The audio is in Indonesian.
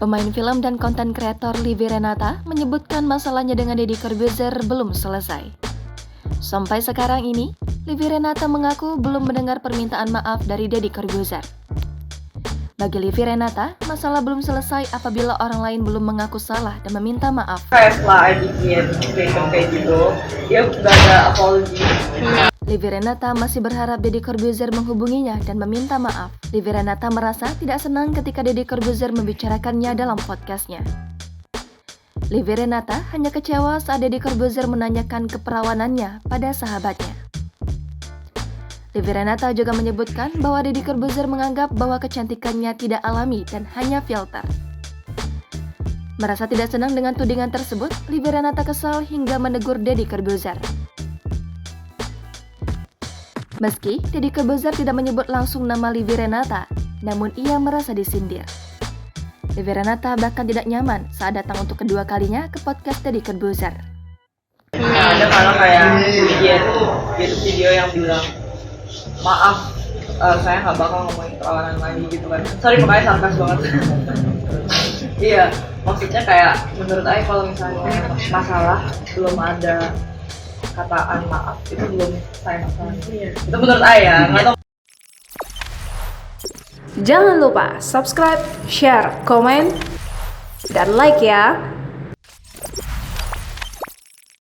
Pemain film dan konten kreator Livi Renata menyebutkan masalahnya dengan Deddy Corbuzier belum selesai. Sampai sekarang ini, Livi Renata mengaku belum mendengar permintaan maaf dari Deddy Corbuzier. Bagi Livi Renata, masalah belum selesai apabila orang lain belum mengaku salah dan meminta maaf. Kayak setelah bikin statement kayak gitu, dia gak ada apology. Livi Renata masih berharap Deddy Corbuzier menghubunginya dan meminta maaf. Livi Renata merasa tidak senang ketika Deddy Corbuzier membicarakannya dalam podcastnya. Livi Renata hanya kecewa saat Deddy Corbuzier menanyakan keperawanannya pada sahabatnya. Livi Renata juga menyebutkan bahwa Deddy Corbuzier menganggap bahwa kecantikannya tidak alami dan hanya filter. Merasa tidak senang dengan tudingan tersebut, Livi Renata kesal hingga menegur Deddy Corbuzier. Meski Deddy Corbuzier tidak menyebut langsung nama Livi Renata, namun ia merasa disindir. Livi Renata bahkan tidak nyaman saat datang untuk kedua kalinya ke podcast Deddy Corbuzier. Ada malah kayak bikin YouTube video yang bilang, maaf, saya nggak bakal ngomongin perawanan lagi gitu kan. Sorry pokoknya sarkas banget. Iya, maksudnya kayak menurut Ai kalau misalnya masalah belum ada kataan maaf itu belum saya masalah. Itu menurut Ai ya. Nggak tahu. Jangan lupa subscribe, share, komen, dan like ya.